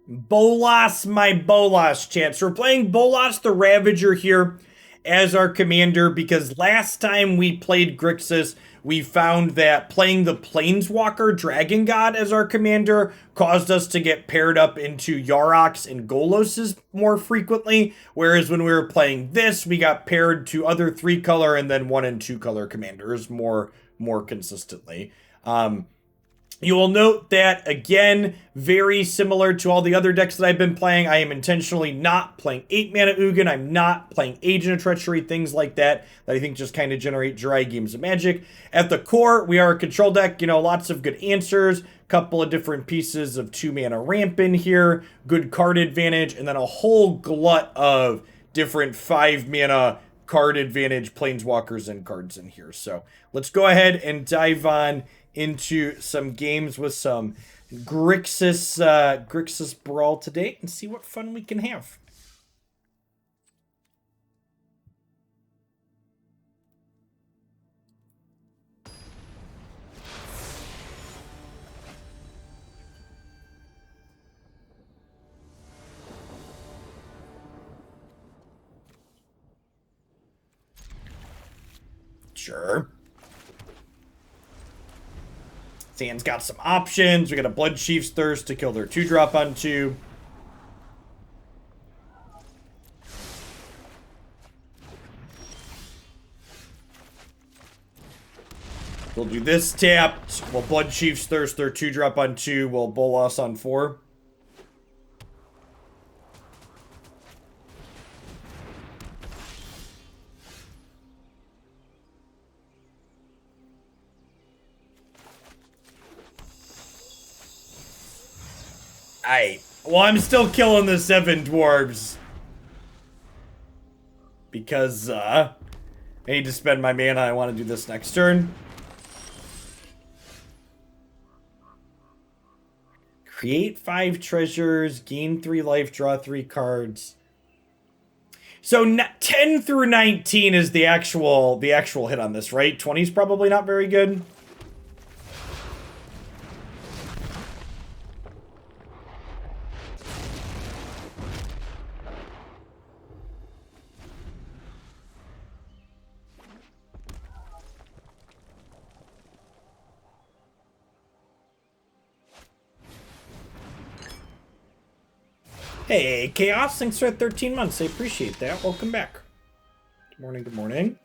Bolas, my Bolas, chat. So we're playing Bolas the Ravager here as our commander because last time we played Grixis, we found that playing the Planeswalker Dragon God as our commander caused us to get paired up into Yaroks and Goloses more frequently, whereas when we were playing this, we got paired to other 3-color and then 1- and 2-color commanders more consistently. You will note that, again, very similar to all the other decks that I've been playing, I am intentionally not playing 8-mana Ugin, I'm not playing Agent of Treachery, things like that I think just kind of generate dry games of Magic. At the core, we are a control deck, you know, lots of good answers, couple of different pieces of 2-mana ramp in here, good card advantage, and then a whole glut of different 5-mana card advantage planeswalkers and cards in here. So let's go ahead and dive on into some games with some Grixis Brawl today and see what fun we can have. Sure. Sand's got some options. We got a Blood Chief's Thirst to kill their 2-drop on 2. We'll do this tapped. We'll Blood Chief's Thirst their 2-drop on 2. We'll Bolas on 4. Well, I'm still killing the 7 dwarves. Because, I need to spend my mana. I want to do this next turn. Create 5 treasures, gain 3 life, draw 3 cards. So 10 through 19 is the actual hit on this, right? 20 is probably not very good. Hey, Chaos, thanks for 13 months. I appreciate that. Welcome back. Good morning, good morning.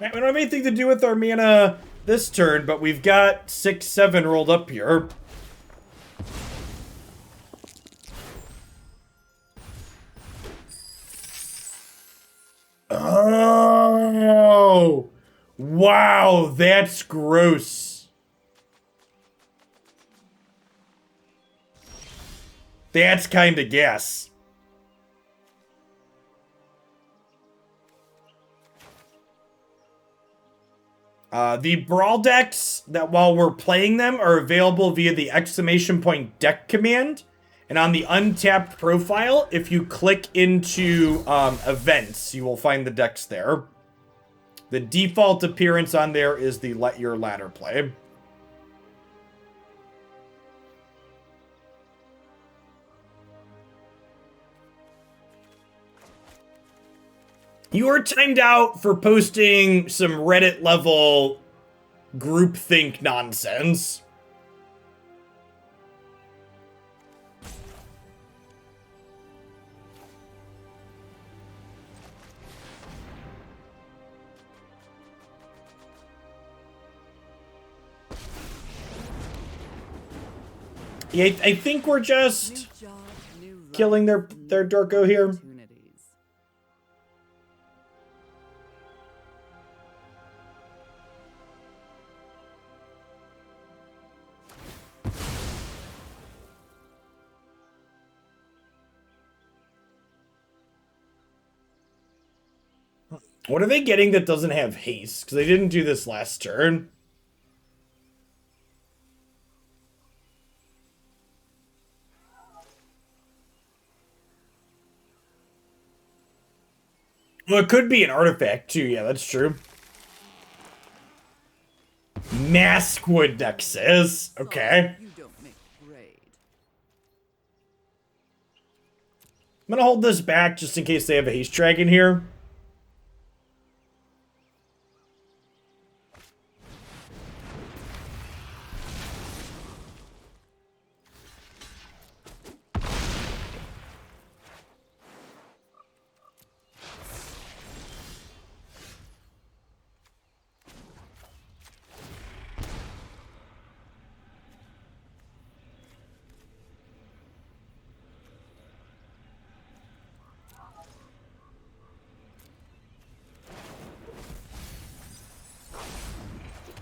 Right, we don't have anything to do with our mana this turn, but we've got 6-7 rolled up here. Oh! Wow, that's gross. That's kind of gas. The Brawl decks that while we're playing them are available via the ! deck command. And on the untapped profile, if you click into events, you will find the decks there. The default appearance on there is the Let Your Ladder play. You are timed out for posting some Reddit-level groupthink nonsense. Yeah, I think we're just killing their Dorko here. What are they getting that doesn't have haste? Because they didn't do this last turn. Well, it could be an artifact, too. Yeah, that's true. Maskwood Nexus. Okay. I'm gonna hold this back just in case they have a haste dragon here.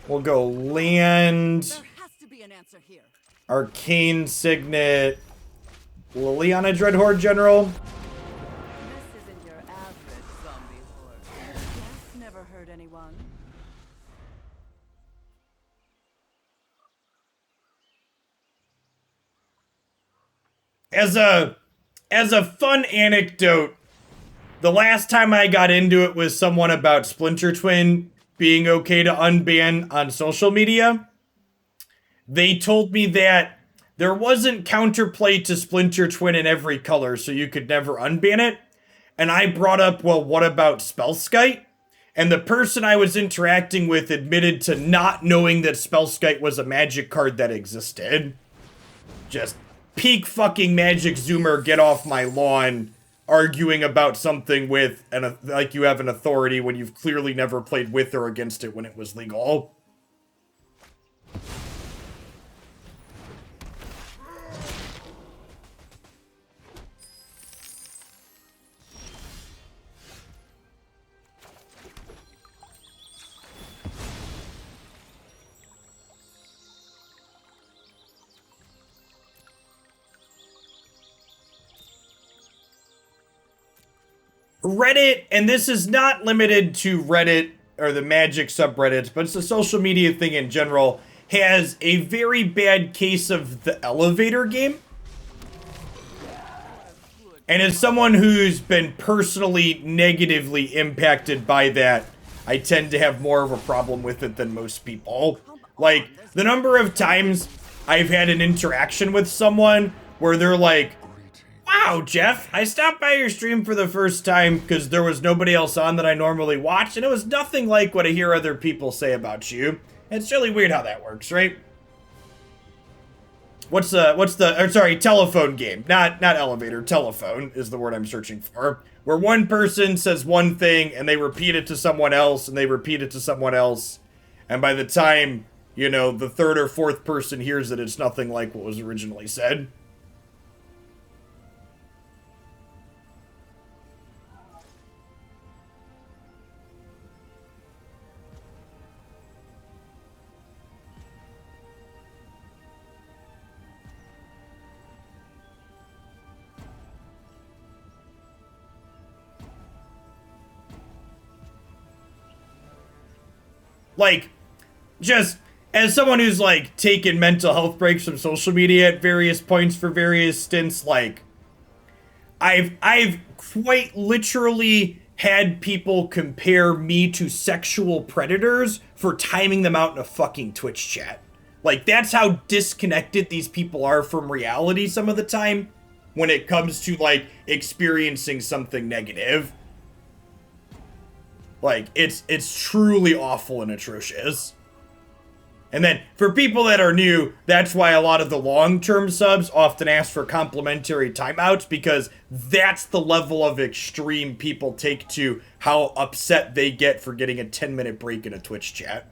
We'll go land. There has to be an answer here. Arcane Signet. Liliana Dreadhorde General. This isn't your average zombie horde. Yes, never hurt anyone. As a fun anecdote, the last time I got into it with someone about Splinter Twin being okay to unban on social media, they told me that there wasn't counterplay to Splinter Twin in every color, so you could never unban it. And I brought up, well, what about Spellskite? And the person I was interacting with admitted to not knowing that Spellskite was a magic card that existed. Just peak fucking magic zoomer, get off my lawn, arguing about something with, and like you have an authority when you've clearly never played with or against it when it was legal. Reddit, and this is not limited to Reddit or the Magic subreddits, but it's a social media thing in general, has a very bad case of the elevator game. And as someone who's been personally negatively impacted by that, I tend to have more of a problem with it than most people. Like, the number of times I've had an interaction with someone where they're like, "Wow, Jeff, I stopped by your stream for the first time because there was nobody else on that I normally watch, and it was nothing like what I hear other people say about you." It's really weird how that works, right? Telephone game. Not elevator, telephone is the word I'm searching for. Where one person says one thing and they repeat it to someone else and they repeat it to someone else. And by the time, you know, the third or fourth person hears it, it's nothing like what was originally said. Like, just as someone who's like taken mental health breaks from social media at various points for various stints, like I've quite literally had people compare me to sexual predators for timing them out in a fucking Twitch chat. Like, that's how disconnected these people are from reality some of the time when it comes to like experiencing something negative. Like, it's truly awful and atrocious. And then, for people that are new, that's why a lot of the long-term subs often ask for complimentary timeouts, because that's the level of extreme people take to how upset they get for getting a 10-minute break in a Twitch chat.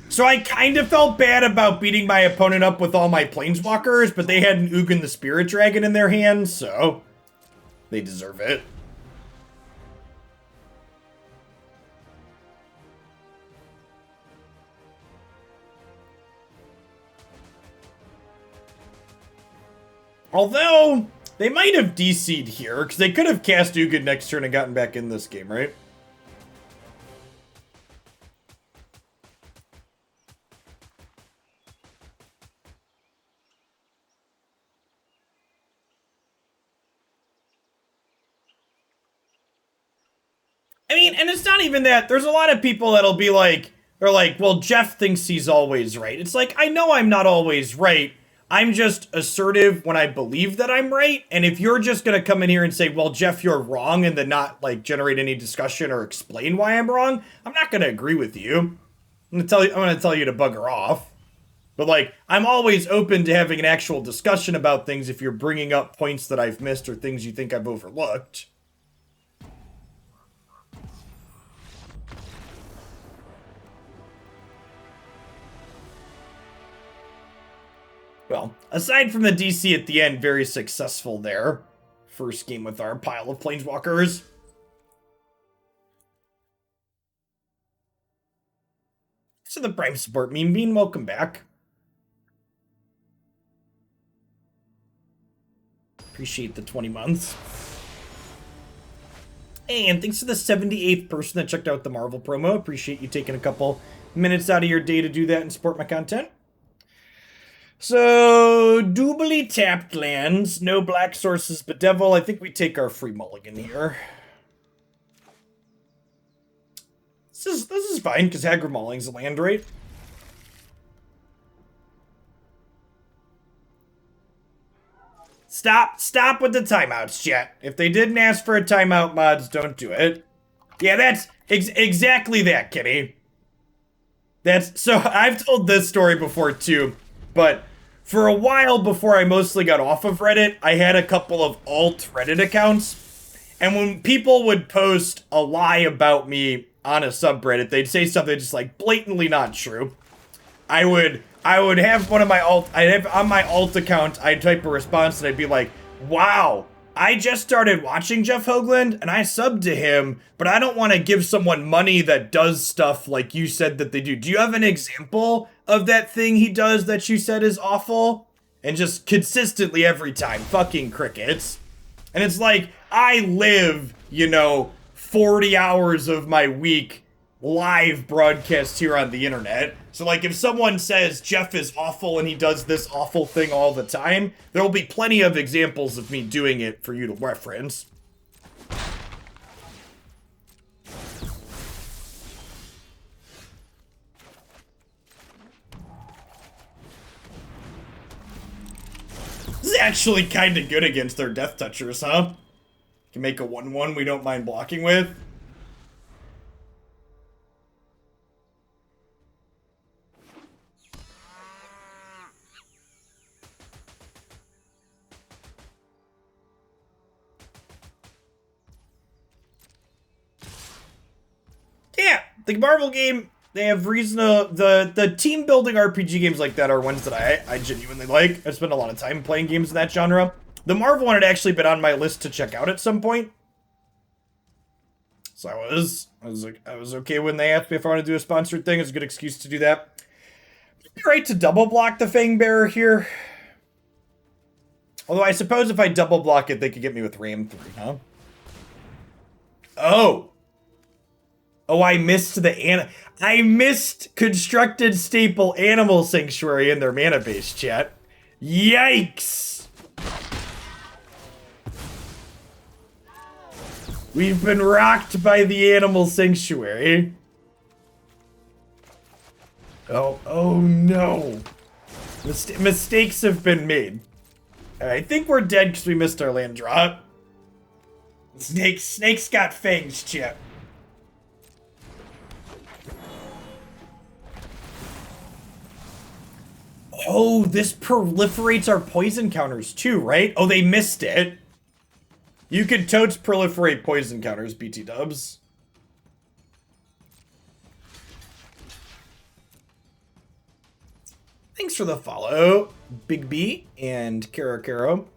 So I kind of felt bad about beating my opponent up with all my planeswalkers, but they had an Ugin the Spirit Dragon in their hands, so they deserve it. Although, they might have DC'd here, because they could have cast Ugin next turn and gotten back in this game, right? and it's not even that. There's a lot of people that'll be like, they're like, well, Jeff thinks he's always right. It's like, I know I'm not always right. I'm just assertive when I believe that I'm right. And if you're just going to come in here and say, well, Jeff, you're wrong, and then not like generate any discussion or explain why I'm wrong, I'm not going to agree with you. I'm going to tell you to bugger off. But like, I'm always open to having an actual discussion about things if you're bringing up points that I've missed or things you think I've overlooked. Well, aside from the DC at the end, very successful there. First game with our pile of Planeswalkers. So the Prime support meme bean, welcome back. Appreciate the 20 months. And thanks to the 78th person that checked out the Marvel promo. Appreciate you taking a couple minutes out of your day to do that and support my content. So, doubly tapped lands, no black sources, but Devil, I think we take our free mulligan here. This is fine, because Hagra-Mauling's a land, right? Stop with the timeouts, chat. If they didn't ask for a timeout, mods, don't do it. Yeah, that's exactly that, Kitty. So I've told this story before, too, but for a while before I mostly got off of Reddit, I had a couple of alt Reddit accounts, and when people would post a lie about me on a subreddit, they'd say something just like blatantly not true. I would have on my alt account, I'd type a response and I'd be like, wow, I just started watching Jeff Hoagland and I subbed to him, but I don't want to give someone money that does stuff like you said that they do. Do you have an example of that thing he does that you said is awful? And just consistently every time, fucking crickets. And it's like, I live, 40 hours of my week live broadcast here on the internet. So like if someone says Jeff is awful and he does this awful thing all the time, there will be plenty of examples of me doing it for you to reference. This is actually kind of good against their Death Touchers, huh? Can make a 1/1 we don't mind blocking with. Yeah, the Marvel game, they have reason to, the team building RPG games like that are ones that I genuinely like. I spend a lot of time playing games in that genre. The Marvel one had actually been on my list to check out at some point. So I was okay when they asked me if I want to do a sponsored thing. It's a good excuse to do that. It'd be right to double block the Fangbearer here. Although I suppose if I double block it, they could get me with Ram 3, huh? Oh, I missed I missed Constructed Staple Animal Sanctuary in their mana base, chat. Yikes! We've been rocked by the Animal Sanctuary. Oh no. Mistakes have been made. I think we're dead because we missed our land drop. Snake's got fangs, chat. Oh, this proliferates our poison counters too, right? Oh, they missed it. You could totes proliferate poison counters, BT dubs. Thanks for the follow, Big B and Caro.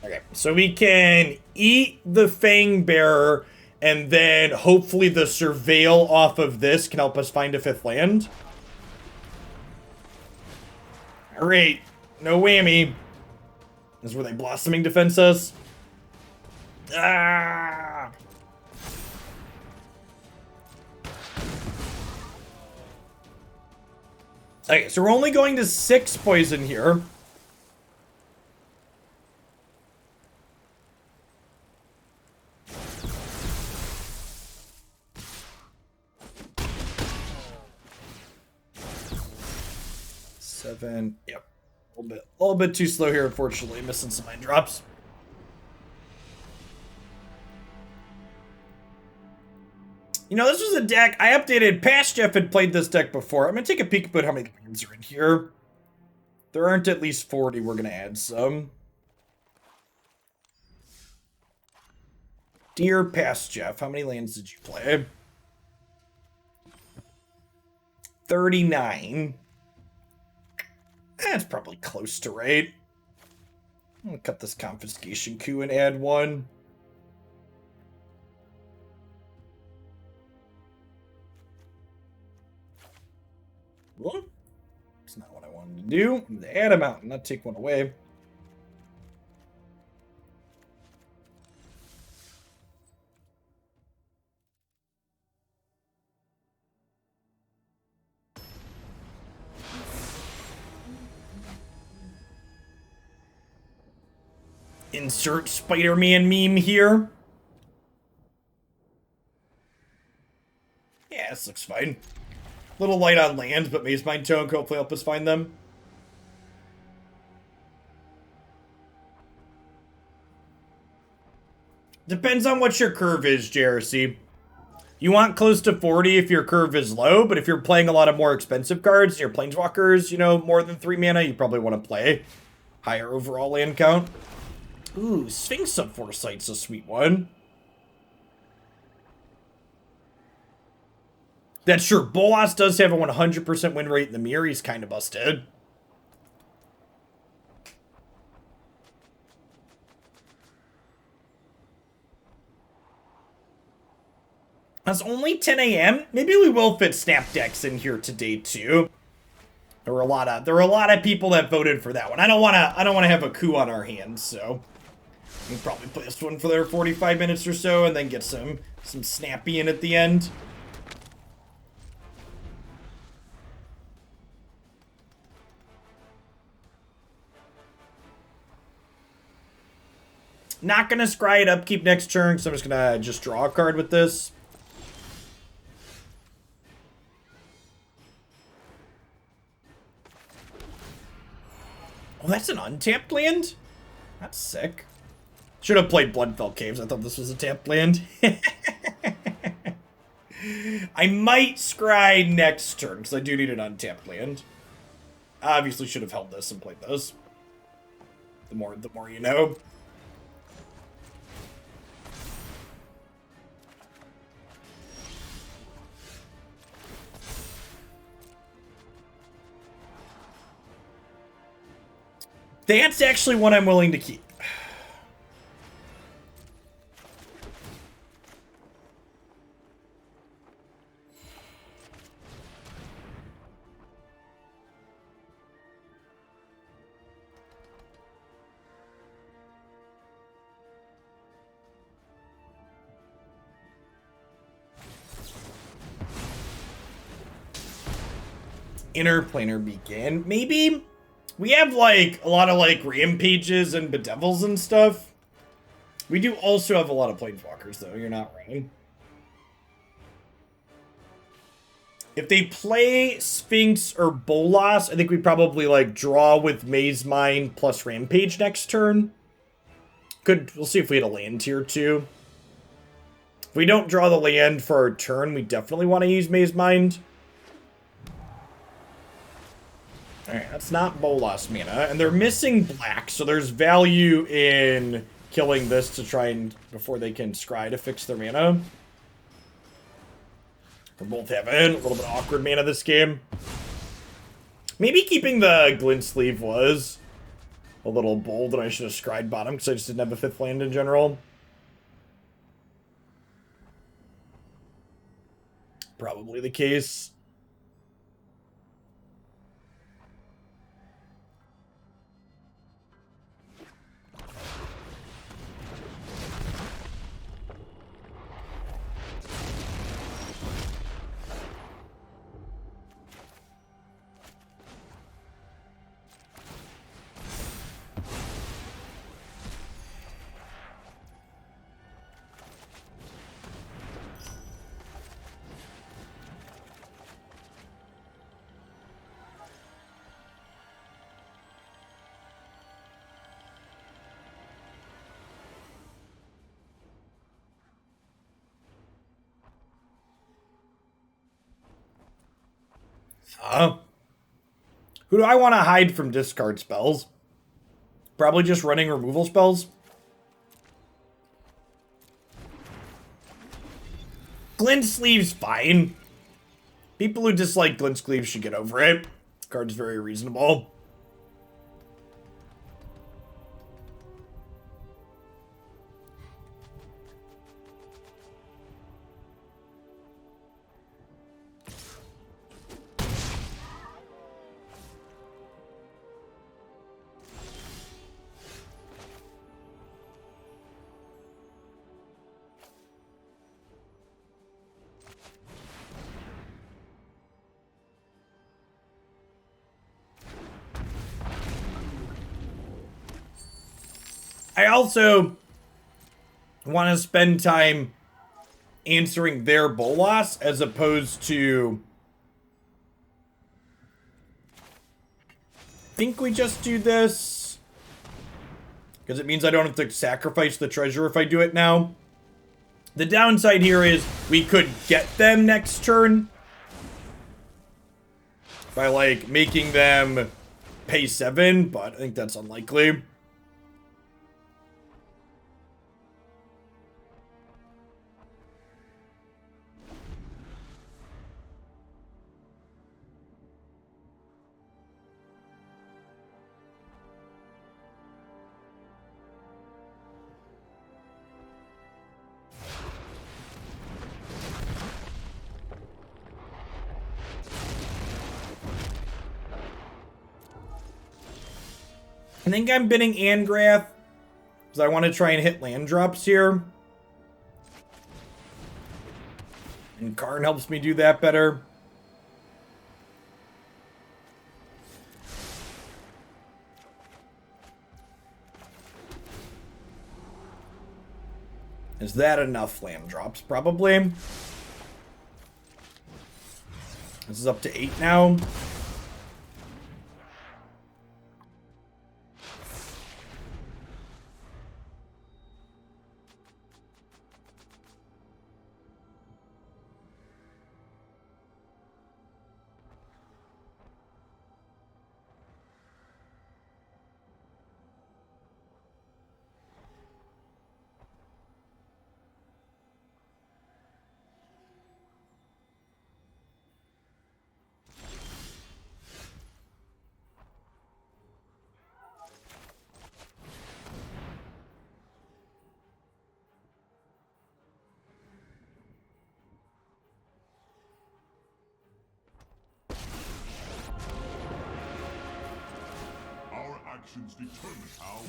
Okay, so we can eat the Fangbearer, and then hopefully the Surveil off of this can help us find a 5th land. Alright, no whammy. This is where they Blossoming Defense us. Ah! Okay, so we're only going to 6 poison here. Seven. Yep. A little bit too slow here, unfortunately. Missing some mind drops. You know, this was a deck I updated. Past Jeff had played this deck before. I'm going to take a peek about how many lands are in here. There aren't at least 40. We're going to add some. Dear Past Jeff, how many lands did you play? 39. That's probably close to right. I'm going to cut this Confiscation Coup and add 1. Whoop. That's not what I wanted to do. I'm going to add a mountain, not take one away. Insert Spider-Man meme here. Yeah, this looks fine. Little light on land, but Maze Mind Tone could hopefully help us find them. Depends on what your curve is, JRC. You want close to 40 if your curve is low, but if you're playing a lot of more expensive cards, your Planeswalkers, you know, more than 3 mana, you probably want to play higher overall land count. Ooh, Sphinx of Foresight's a sweet one. That's sure. Bolas does have a 100% win rate in the mirror. He's kind of busted. It's only 10 a.m. Maybe we will fit snap decks in here today too. There were a lot of people that voted for that one. I don't want to have a coup on our hands, so we can probably play this one for their 45 minutes or so, and then get some snappy in at the end. Not gonna scry it upkeep next turn, so I'm just gonna draw a card with this. Oh, that's an untapped land? That's sick. Should have played Bloodfell Caves. I thought this was a tapped land. I might scry next turn, because I do need an untapped land. Obviously should have held this and played those. The more you know. That's actually one I'm willing to keep. Interplanar Beacon. Maybe we have like a lot of like rampages and bedevils and stuff. We do also have a lot of planeswalkers though, you're not wrong. If they play Sphinx or Bolas, I think we probably like draw with Maze Mind plus Rampage next turn. We'll see if we had a land here too. If we don't draw the land for our turn, we definitely want to use Maze Mind. Alright, that's not Bolas mana. And they're missing black, so there's value in killing this to try and, before they can scry to fix their mana. We're both having a little bit awkward mana this game. Maybe keeping the Glint-Sleeve was a little bold, and I should have scried bottom, because I just didn't have a 5th land in general. Probably the case. Who do I want to hide from discard spells? Probably just running removal spells. Glint-Sleeve's fine. People who dislike Glint-Sleeve should get over it. This card's very reasonable. I also want to spend time answering their Bolas as opposed to... I think we just do this. Because it means I don't have to sacrifice the treasure if I do it now. The downside here is we could get them next turn. By, like, making them pay 7, but I think that's unlikely. I think I'm bidding Angrath because I want to try and hit land drops here. And Karn helps me do that better. Is that enough land drops? Probably. This is up to 8 now.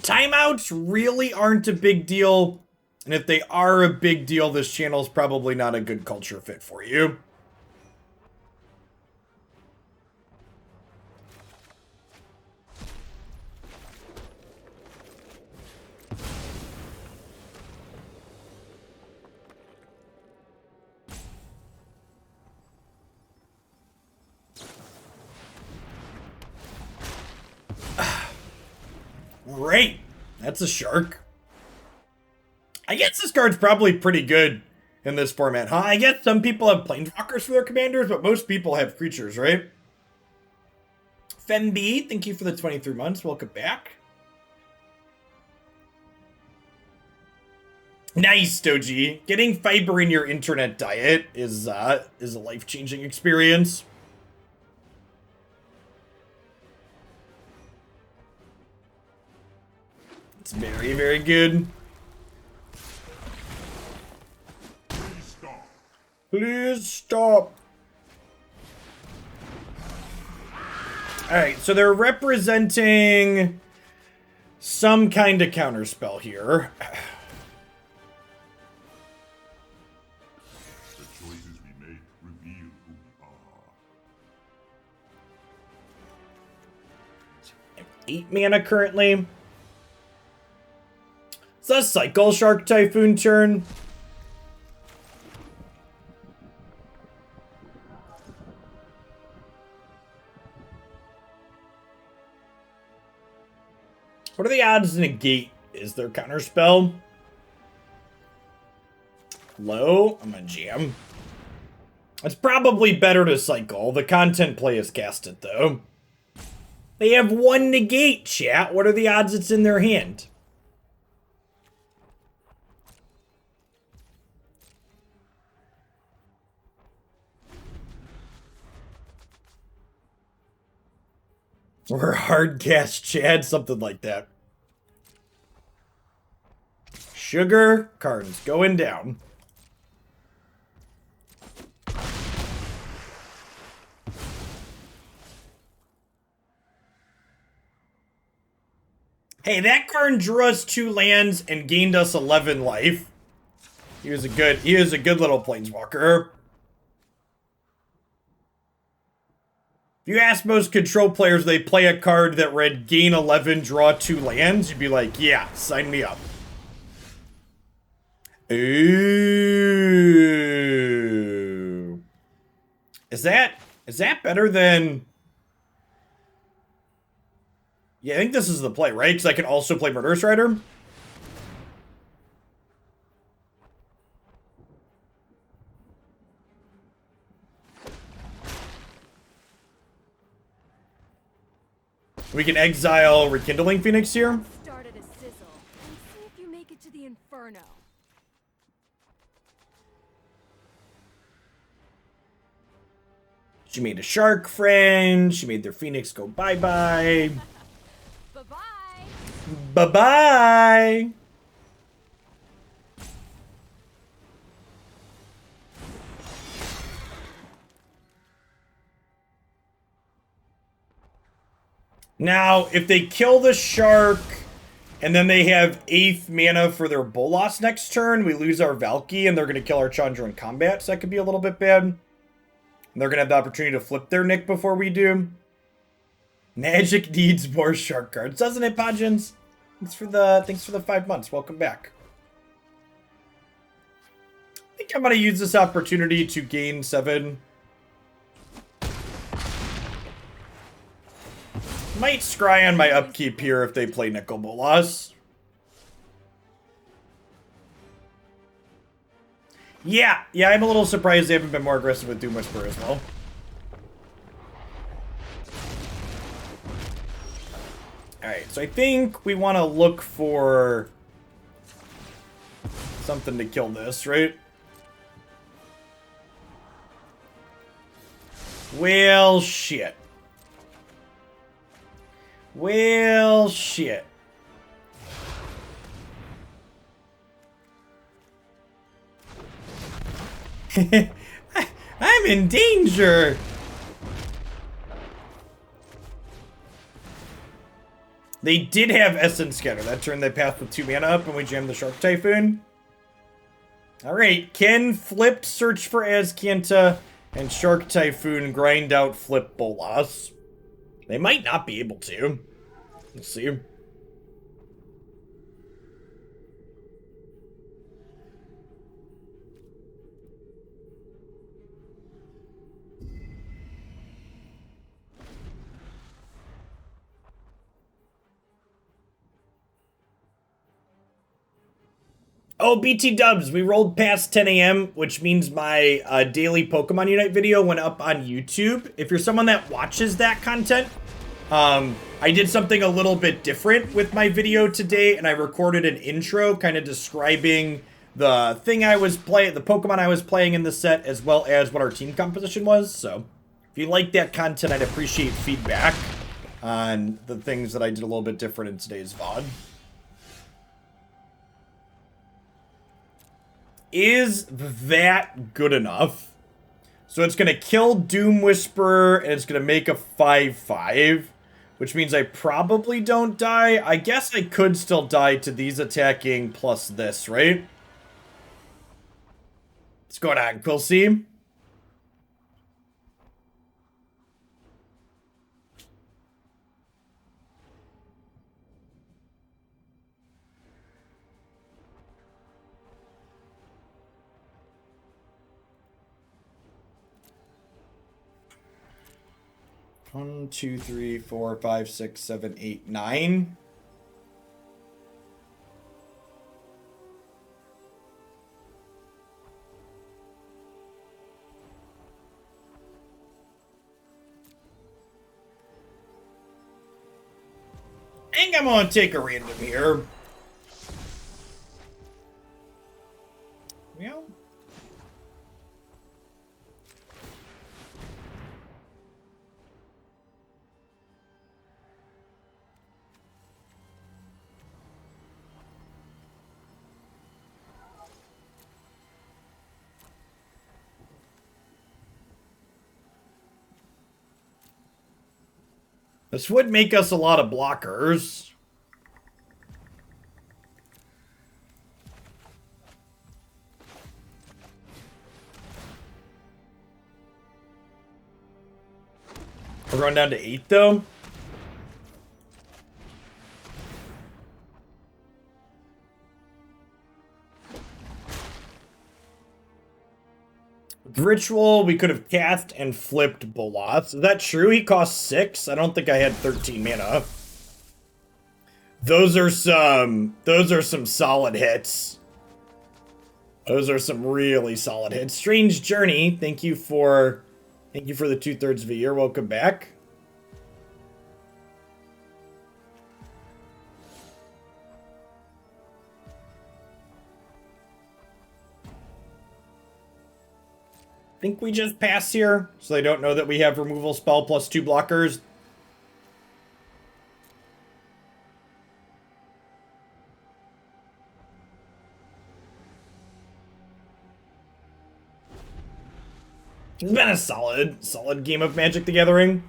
Timeouts really aren't a big deal, and if they are a big deal, this channel's probably not a good culture fit for you. Great. That's a shark. I guess this card's probably pretty good in this format, huh? I guess some people have planeswalkers for their commanders, but most people have creatures, right? Femb, thank you for the 23 months. Welcome back. Nice, Doji. Getting fiber in your internet diet is a life-changing experience. It's very, very good. Please stop. Please stop. Alright, so they're representing some kind of counterspell here. The choices we make reveal who we are. 8 mana currently. Is that a Cycle Shark Typhoon turn? What are the odds negate is their counterspell? Low? I'm gonna jam. It's probably better to cycle. The content play is cast it, though. They have one negate, chat. What are the odds it's in their hand? Or hard cast Chad, something like that. Sugar cards going down. Hey, that Karn drew us 2 lands and gained us 11 life. He was a good little planeswalker. If you ask most control players, they play a card that read gain 11, draw 2 lands, you'd be like, yeah, sign me up. Ooh. Is that better than... Yeah, I think this is the play, right? Because I can also play Murderous Rider. We can exile Rekindling Phoenix here. Start at a sizzle and see if you make it to the inferno. She made a shark friend. She made their Phoenix go bye-bye. Bye-bye. Bye-bye. Now, if they kill the shark and then they have 8th mana for their Bolas next turn, we lose our Valky and they're going to kill our Chandra in combat, so that could be a little bit bad. And they're going to have the opportunity to flip their Nick before we do. Magic needs more shark cards, doesn't it, Podgens? Thanks for the 5 months. Welcome back. I think I'm going to use this opportunity to gain 7. Might scry on my upkeep here if they play Nicol Bolas. Yeah, I'm a little surprised they haven't been more aggressive with Doom Whisperer as well. Alright, so I think we want to look for something to kill this, right? Well, shit. Well, shit. I'm in danger. They did have Essence Scatter. That turned they path with 2 mana up and we jammed the Shark Typhoon. Alright, Ken flipped Search for Azcanta and Shark Typhoon grind out flip Bolas. They might not be able to. Let's see. Oh, BT dubs, we rolled past 10 a.m., which means my daily Pokemon Unite video went up on YouTube. If you're someone that watches that content, I did something a little bit different with my video today, and I recorded an intro kind of describing the thing I was playing, the Pokemon I was playing in the set, as well as what our team composition was. So if you like that content, I'd appreciate feedback on the things that I did a little bit different in today's VOD. Is that good enough? So it's going to kill Doom Whisperer, and it's going to make a 5/5, which means I probably don't die. I guess I could still die to these attacking plus this, right? What's going on, Quilcy? One, two, three, four, five, six, seven, eight, 9. think I'm gonna take a random here. Yeah. This would make us a lot of blockers. We're going down to 8, though. With Ritual, we could have cast and flipped Bolas. Is that true? He cost 6? I don't think I had 13 mana. Those are some solid hits. Those are some really solid hits. Strange Journey, thank you for the 2/3 of a year. Welcome back. I think we just pass here, so they don't know that we have removal spell plus 2 blockers. It's been a solid game of Magic the Gathering.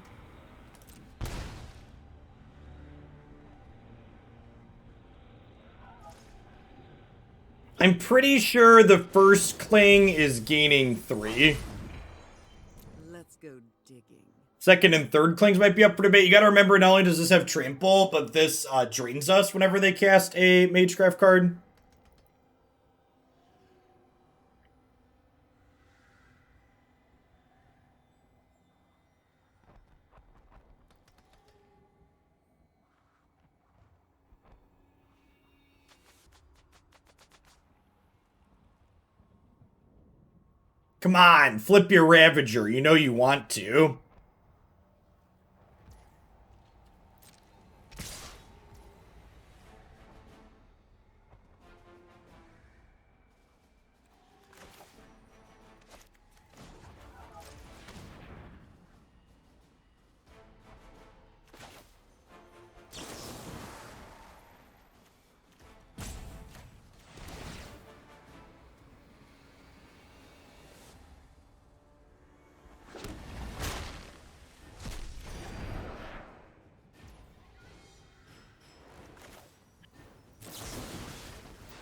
I'm pretty sure the first Cling is gaining 3. Let's go digging. Second and third Clings might be up for debate. You gotta remember, not only does this have Trample, but this drains us whenever they cast a Magecraft card. Come on, flip your Ravager. You know you want to.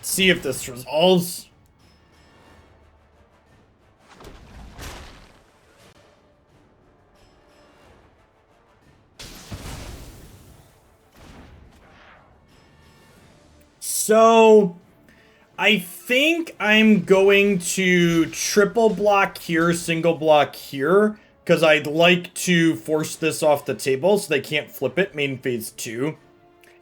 See if this resolves. So, I think I'm going to triple block here, single block here, because I'd like to force this off the table so they can't flip it main phase 2.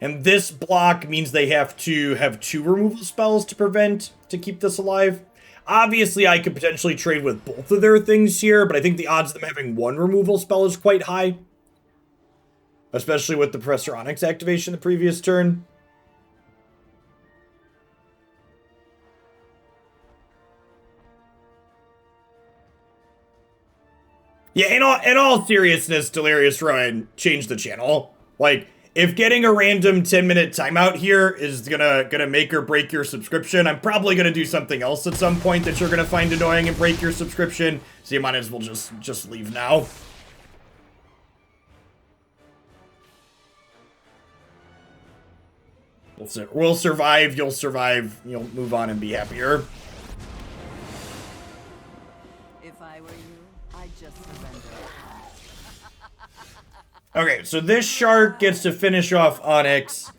And this block means they have to have 2 removal spells to keep this alive. Obviously, I could potentially trade with both of their things here, but I think the odds of them having 1 removal spell is quite high. Especially with the Professor Onyx activation the previous turn. Yeah, in all seriousness, Delirious Ruin changed the channel. Like, if getting a random 10-minute timeout here is gonna make or break your subscription, I'm probably gonna do something else at some point that you're gonna find annoying and break your subscription. So you might as well just leave now. We'll survive, you'll survive, you'll move on and be happier. If I were you, I'd just surrender. Okay, so this shark gets to finish off Onyx.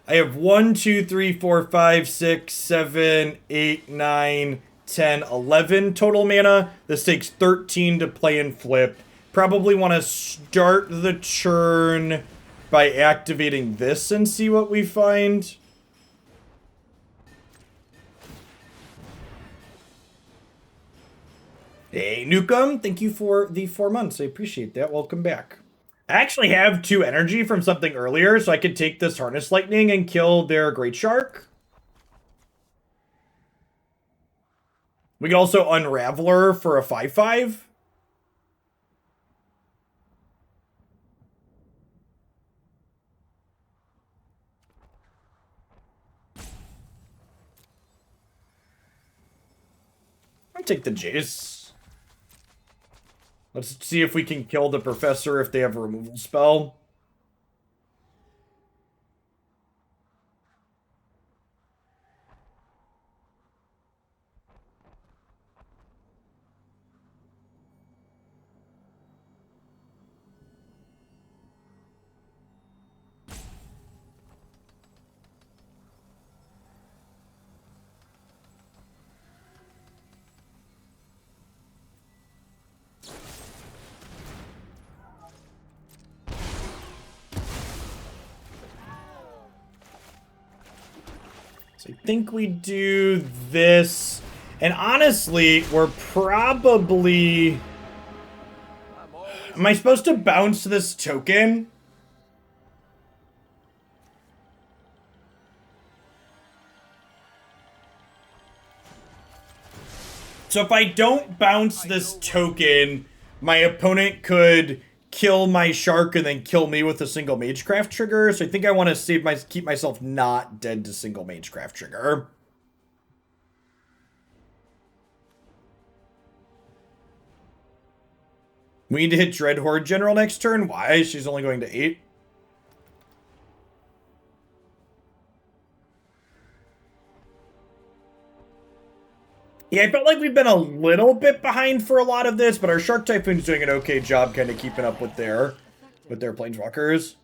I have 1, 2, 3, 4, 5, 6, 7, 8, 9, 10, 11 total mana. This takes 13 to play and flip. Probably want to start the turn by activating this and see what we find. Hey, Nukem, thank you for the 4 months. I appreciate that. Welcome back. I actually have 2 energy from something earlier, so I could take this Harness Lightning and kill their Great Shark. We could also Unraveler for a 5/5. I'll take the Jace. Let's see if we can kill the Professor if they have a removal spell. So I think we do this. And honestly, we're probably... Am I supposed to bounce this token? So if I don't bounce this token, my opponent could kill my shark and then kill me with a single Magecraft trigger. So I think I want to keep myself not dead to single Magecraft trigger. We need to hit Dreadhorde General next turn. Why? She's only going to 8. Yeah, I felt like we've been a little bit behind for a lot of this, but our Shark Typhoon's doing an okay job kind of keeping up with their Planeswalkers.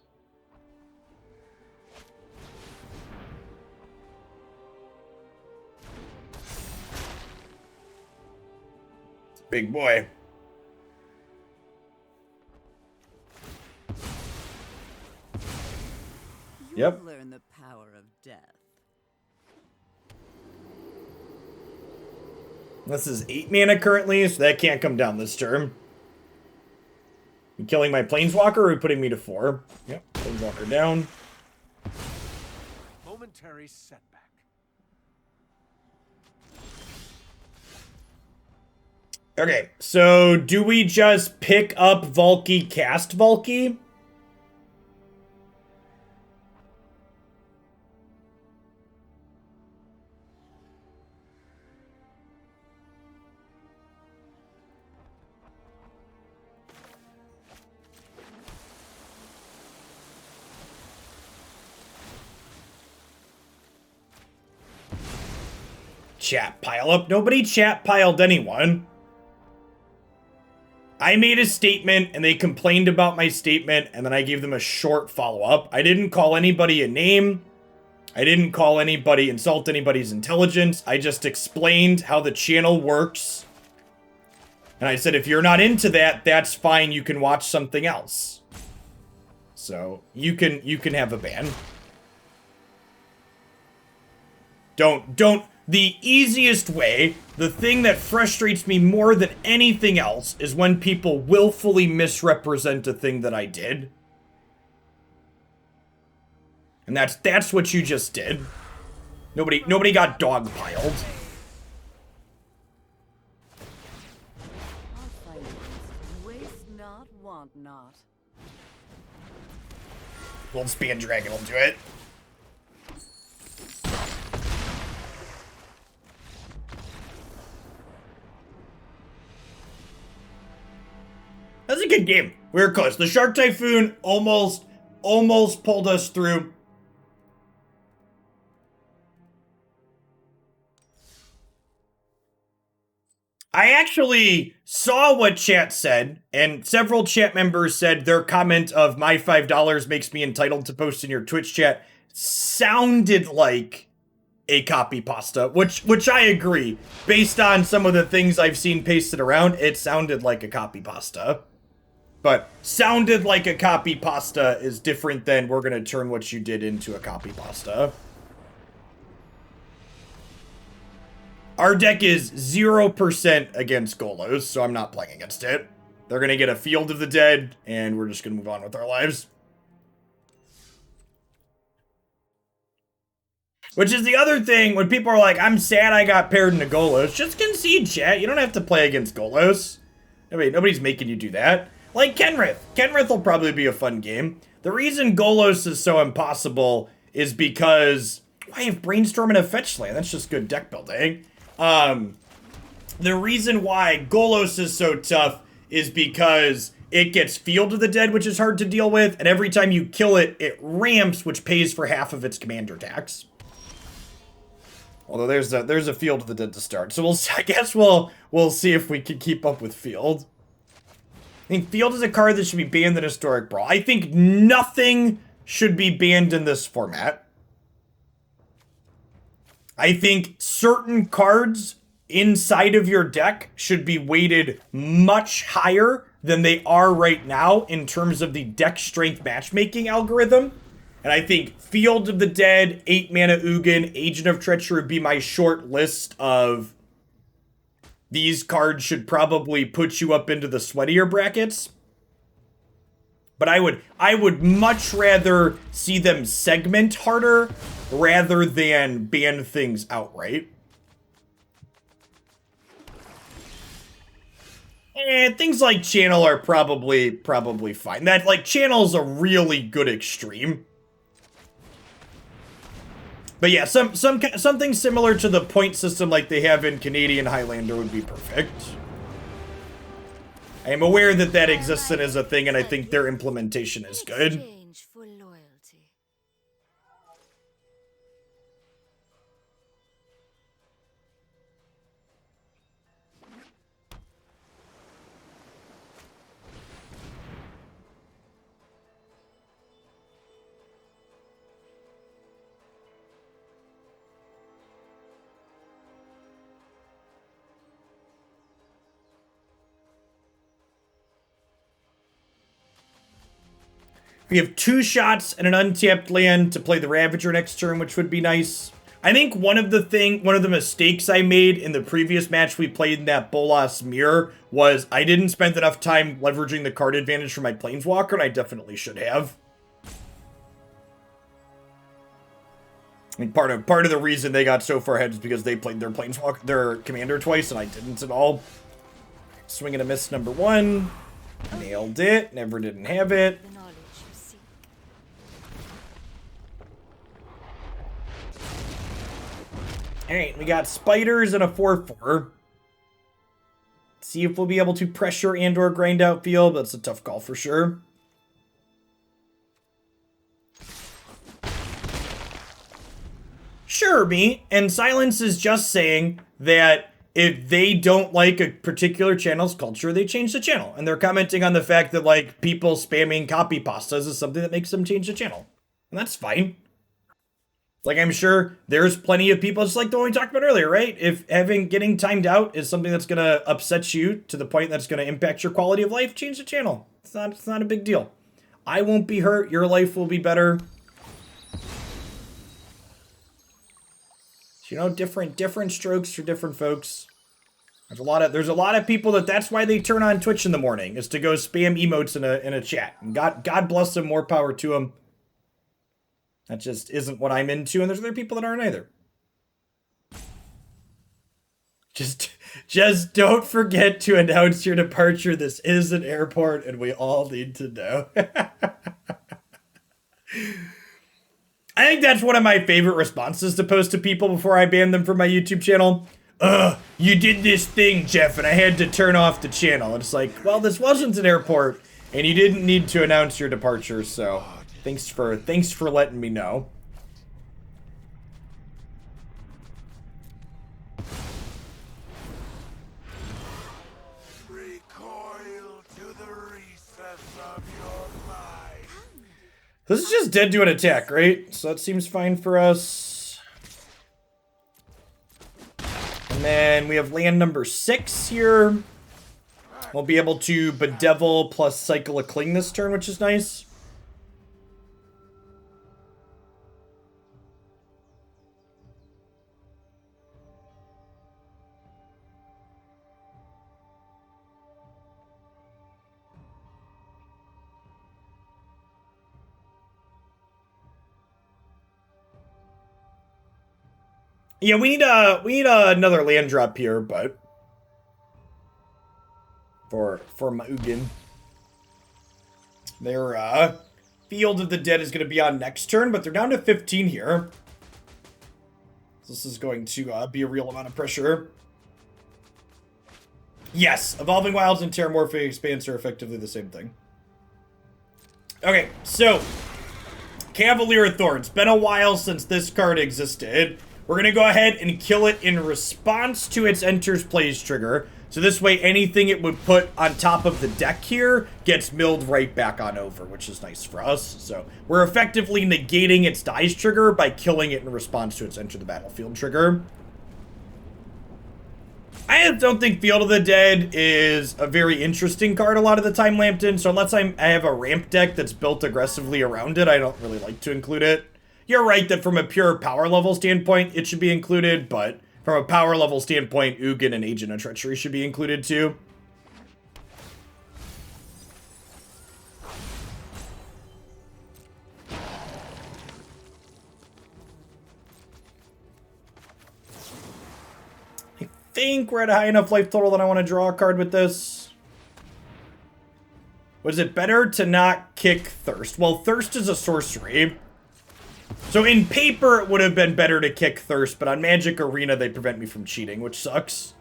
Big boy. Yep. You've learned the power of death. This is 8 mana currently, so that can't come down this turn. You killing my Planeswalker or putting me to 4? Yep, Planeswalker down. Momentary setback. Okay, so do we just pick up Valky, cast Valky? Chat pile up. Nobody chat piled anyone. I made a statement and they complained about my statement and then I gave them a short follow-up. I didn't call anybody a name. I didn't call anybody, insult anybody's intelligence. I just explained how the channel works. And I said, if you're not into that, that's fine. You can watch something else. So you can have a ban. Don't. The easiest way, the thing that frustrates me more than anything else, is when people willfully misrepresent a thing that I did. And that's what you just did. Nobody got dogpiled. Waste not, want not. Goldspan Dragon will do it. That was a good game. We were close. The Shark Typhoon almost pulled us through. I actually saw what chat said, and several chat members said their comment of my $5 makes me entitled to post in your Twitch chat sounded like a copy pasta, which I agree. Based on some of the things I've seen pasted around, it sounded like a copy pasta. But sounded like a copy pasta is different than we're going to turn what you did into a copy pasta. Our deck is 0% against Golos, so I'm not playing against it. They're going to get a Field of the Dead, and we're just going to move on with our lives. Which is the other thing, when people are like, I'm sad I got paired into Golos. Just concede, chat. You don't have to play against Golos. Nobody's making you do that. Like Kenrith. Kenrith will probably be a fun game. The reason Golos is so impossible is because I have Brainstorm and a fetch land. That's just good deck building. The reason why Golos is so tough is because it gets Field of the Dead, which is hard to deal with, and every time you kill it, it ramps, which pays for half of its commander tax. Although there's a Field of the Dead to start, so I guess we'll see if we can keep up with Field. I think Field is a card that should be banned in Historic Brawl. I think nothing should be banned in this format. I think certain cards inside of your deck should be weighted much higher than they are right now in terms of the deck strength matchmaking algorithm. And I think Field of the Dead, 8 mana Ugin, Agent of Treachery would be my short list of these cards should probably put you up into the sweatier brackets. But I would much rather see them segment harder rather than ban things outright. And things like Channel are probably fine. That, like, Channel's a really good extreme. But yeah, something similar to the point system like they have in Canadian Highlander would be perfect. I am aware that that exists and is a thing, and I think their implementation is good. We have 2 shots and an untapped land to play the Ravager next turn, which would be nice. I think one of the mistakes I made in the previous match we played in that Bolas mirror was I didn't spend enough time leveraging the card advantage for my Planeswalker, and I definitely should have. I mean, part of the reason they got so far ahead is because they played their commander twice, and I didn't at all. Swing and a miss number 1. Nailed it. Never didn't have it. Alright, we got spiders and a 4/4. See if we'll be able to pressure and or grind out field. That's a tough call for sure. Sure, me. And Silence is just saying that if they don't like a particular channel's culture, they change the channel. And they're commenting on the fact that, like, people spamming copy pastas is something that makes them change the channel. And that's fine. Like, I'm sure there's plenty of people, just like the one we talked about earlier, right? If getting timed out is something that's going to upset you to the point that's going to impact your quality of life, change the channel. It's not a big deal. I won't be hurt. Your life will be better. You know, different strokes for different folks. There's a lot of people that's why they turn on Twitch in the morning, is to go spam emotes in a chat. And God bless them, more power to them. That just isn't what I'm into, and there's other people that aren't either. Just don't forget to announce your departure. This is an airport, and we all need to know. I think that's one of my favorite responses to post to people before I ban them from my YouTube channel. You did this thing, Jeff, and I had to turn off the channel. And it's like, well, this wasn't an airport, and you didn't need to announce your departure, so thanks for letting me know. This is just dead to an attack, right? So that seems fine for us. And then we have land number 6 here. We'll be able to Bedevil plus Cycle a Cling this turn, which is nice. Yeah, we need another land drop here, but for my Ugin. Their Field of the Dead is going to be on next turn, but they're down to 15 here. This is going to be a real amount of pressure. Yes, Evolving Wilds and Terramorphic Expanse are effectively the same thing. Okay, so Cavalier of Thorns. Been a while since this card existed. We're going to go ahead and kill it in response to its enters plays trigger. So this way, anything it would put on top of the deck here gets milled right back on over, which is nice for us. So we're effectively negating its dies trigger by killing it in response to its enter the battlefield trigger. I don't think Field of the Dead is a very interesting card a lot of the time, Lambton. So unless I have a ramp deck that's built aggressively around it, I don't really like to include it. You're right that from a pure power level standpoint, it should be included, but from a power level standpoint, Ugin and Agent of Treachery should be included too. I think we're at a high enough life total that I want to draw a card with this. Was it better to not kick Thirst? Well, Thirst is a sorcery. So in paper, it would have been better to kick Thirst, but on Magic Arena, they prevent me from cheating, which sucks.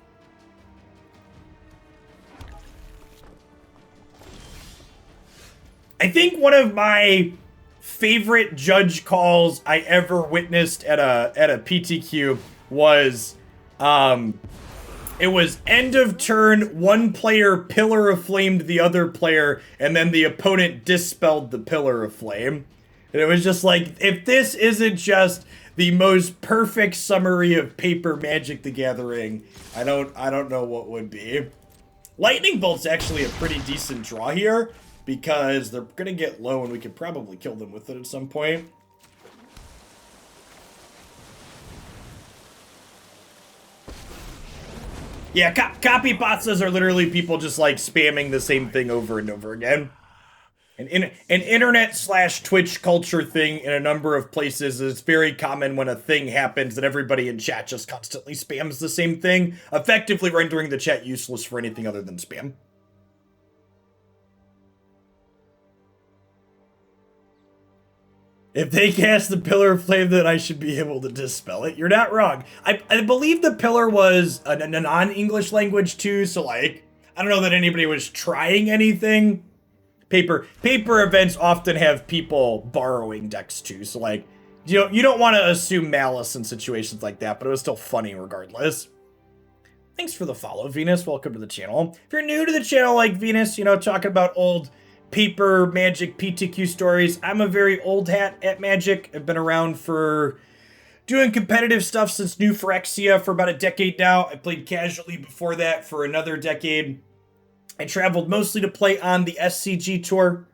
I think one of my favorite judge calls I ever witnessed at a PTQ was, it was end of turn, one player Pillar of Flamed the other player, and then the opponent dispelled the Pillar of Flame. And it was just like, if this isn't just the most perfect summary of paper Magic the Gathering, I don't know what would be. Lightning Bolt's actually a pretty decent draw here, because they're going to get low and we could probably kill them with it at some point. Yeah, copy bots are literally people just like spamming the same thing over and over again. An internet/Twitch culture thing in a number of places is very common when a thing happens that everybody in chat just constantly spams the same thing, effectively rendering the chat useless for anything other than spam. If they cast the Pillar of Flame, then I should be able to dispel it. You're not wrong. I believe the Pillar was a non-English language too, so like, I don't know that anybody was trying anything. Paper events often have people borrowing decks too, so like, you don't want to assume malice in situations like that, but it was still funny regardless. Thanks for the follow, Venus. Welcome to the channel. If you're new to the channel like Venus, talking about old paper Magic PTQ stories, I'm a very old hat at Magic. I've been around for doing competitive stuff since New Phyrexia for about a decade now. I played casually before that for another decade. I traveled mostly to play on the SCG Tour,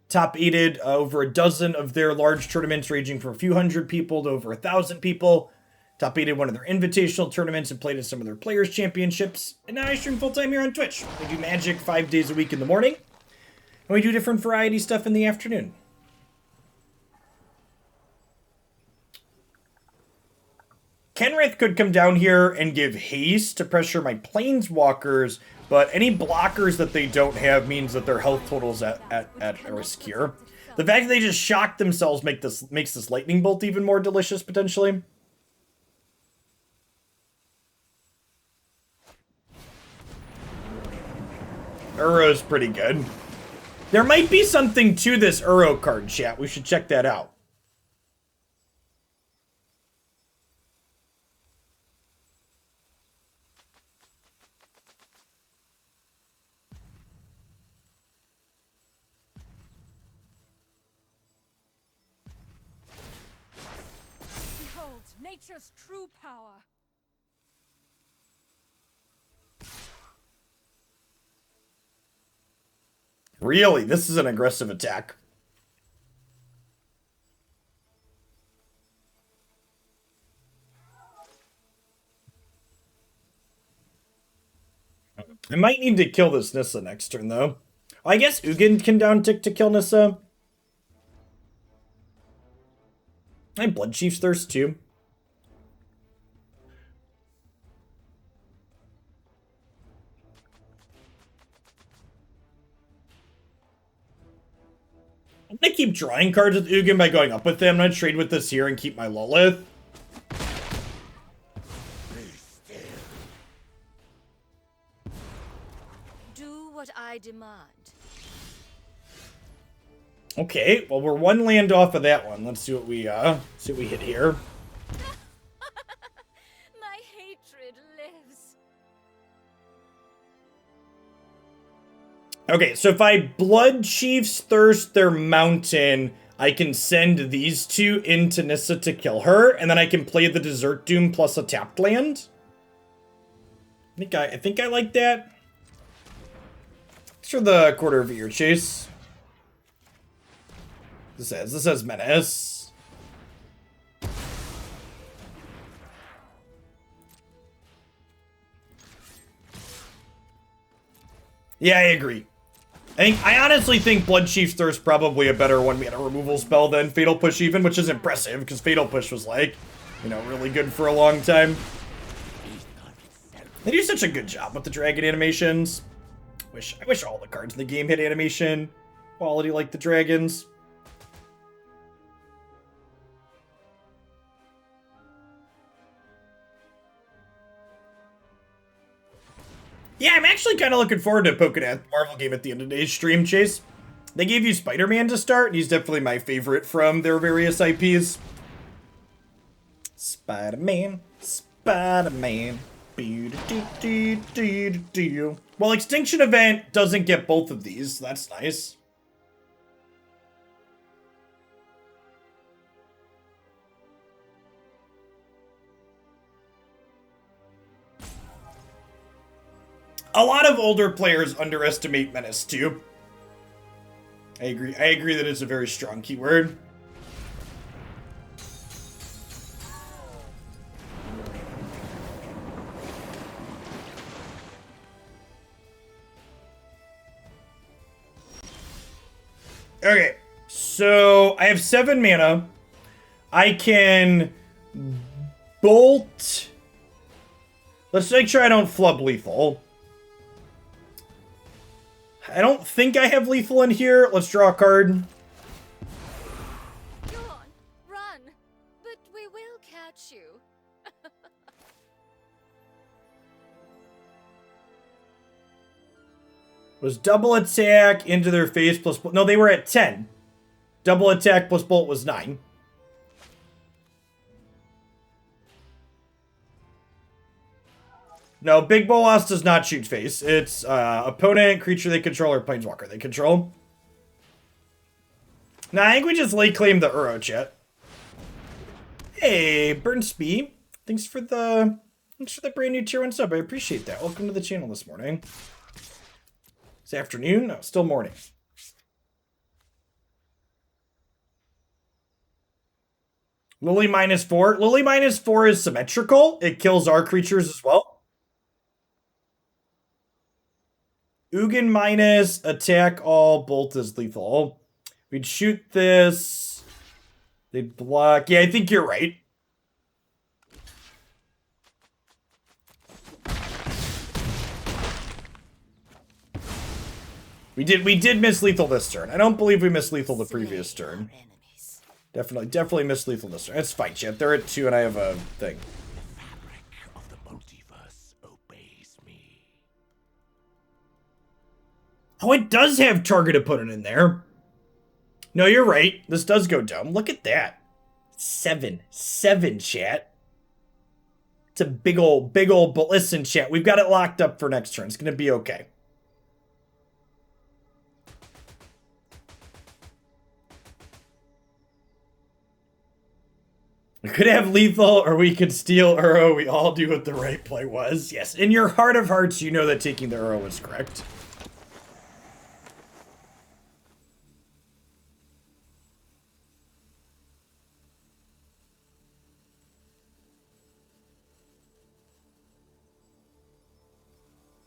top-aided over a dozen of their large tournaments ranging from a few hundred people to over 1,000 people, top-aided one of their invitational tournaments and played in some of their Players' Championships, and now I stream full-time here on Twitch. We do Magic 5 days a week in the morning, and we do different variety stuff in the afternoon. Kenrith could come down here and give haste to pressure my Planeswalkers, but any blockers that they don't have means that their health total's at risk here. The fact that they just shock themselves makes this Lightning Bolt even more delicious, potentially. Uro's pretty good. There might be something to this Uro card, chat. We should check that out. Nature's true power. Really? This is an aggressive attack. I might need to kill this Nissa next turn, though. I guess Ugin can down-tick to kill Nissa. I have Blood Chief's Thirst, too. I'm gonna keep drawing cards with Ugin by going up with them. I'm gonna trade with this here and keep my Lilith. Do what I demand. Okay, well we're one land off of that one. Let's see what we hit here. My hatred lives. Okay, so if I Blood Chief's Thirst their mountain, I can send these two into Nissa to kill her, and then I can play the Desert Doom plus a tapped land. I think I like that. Thanks for the quarter of a year, Chase. This says Menace. Yeah, I agree. I honestly think Blood Chief's Thirst probably a better one-mana removal spell than Fatal Push even, which is impressive, because Fatal Push was like, you know, really good for a long time. They do such a good job with the dragon animations. I wish all the cards in the game had animation quality like the dragons. Yeah, I'm actually kind of looking forward to poking at the Marvel game at the end of today's stream, Chase. They gave you Spider-Man to start, and he's definitely my favorite from their various IPs. Spider-Man, Spider-Man. Well, Extinction Event doesn't get both of these. That's nice. A lot of older players underestimate Menace too. I agree that it's a very strong keyword. Okay, so I have 7 mana. I can bolt. Let's make sure I don't flub lethal. I don't think I have lethal in here. Let's draw a card. Go on, run. But we will catch you. Was double attack into their face plus... No, they were at 10. Double attack plus bolt was 9. No, Big Bolas does not shoot face. It's opponent, creature they control, or planeswalker they control. Nah, I think we just late claim the Uro, chat. Hey, Burnspee. Thanks for the brand new tier 1 sub. I appreciate that. Welcome to the channel this morning. It's afternoon? No, still morning. Lily -4. Lily -4 is symmetrical. It kills our creatures as well. Ugin minus, attack all, bolt is lethal. We'd shoot this. They'd block. Yeah, I think you're right. We did miss lethal this turn. I don't believe we missed lethal the previous turn. Definitely missed lethal this turn. It's fine, chat. They're at 2 and I have a thing. Oh, it does have target opponent in there. No, you're right. This does go dumb. Look at that. 7, chat. It's a big old, but listen, chat. We've got it locked up for next turn. It's going to be okay. We could have lethal or we could steal Uro. We all do what the right play was. Yes, in your heart of hearts, you know that taking the Uro was correct.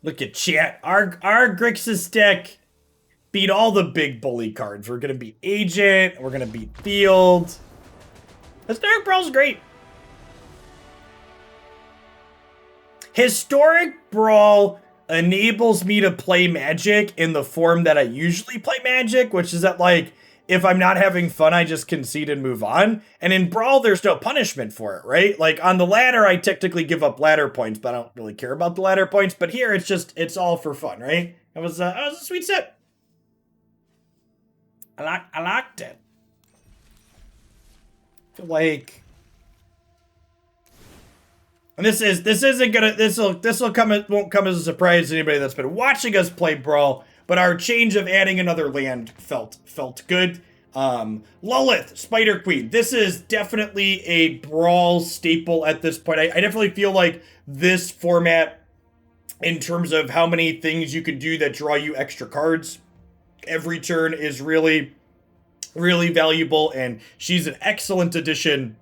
Look at chat. Our Grixis deck beat all the big bully cards. We're going to beat Agent. We're going to beat Field. This Dark Brawl's great. Historic Brawl enables me to play Magic in the form that I usually play Magic, which is that, like, if I'm not having fun, I just concede and move on. And in Brawl, there's no punishment for it, right? Like on the ladder, I technically give up ladder points, but I don't really care about the ladder points. But here, it's all for fun, right? It was a sweet set. I liked it. I feel like, and this won't come as a surprise to anybody that's been watching us play Brawl. But our change of adding another land felt good. Lilith, Spider Queen. This is definitely a Brawl staple at this point. I definitely feel like this format, in terms of how many things you can do that draw you extra cards every turn, is really, really valuable. And she's an excellent addition,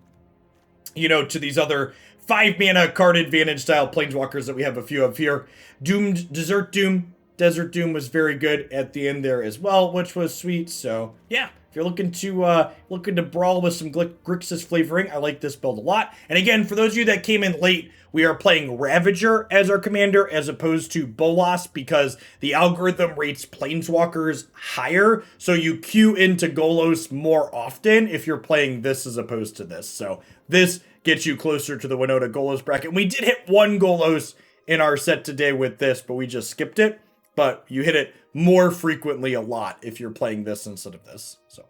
you know, to these other 5-mana card advantage style planeswalkers that we have a few of here. Desert Doom was very good at the end there as well, which was sweet. So yeah, if you're looking to brawl with some Grixis flavoring, I like this build a lot. And again, for those of you that came in late, we are playing Ravager as our commander as opposed to Bolas, because the algorithm rates planeswalkers higher, so you queue into Golos more often if you're playing this as opposed to this. So this gets you closer to the Winota Golos bracket. We did hit one Golos in our set today with this, but we just skipped it. But you hit it more frequently a lot if you're playing this instead of this. So,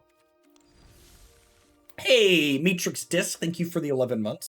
hey, Matrix Disc, thank you for the 11 months.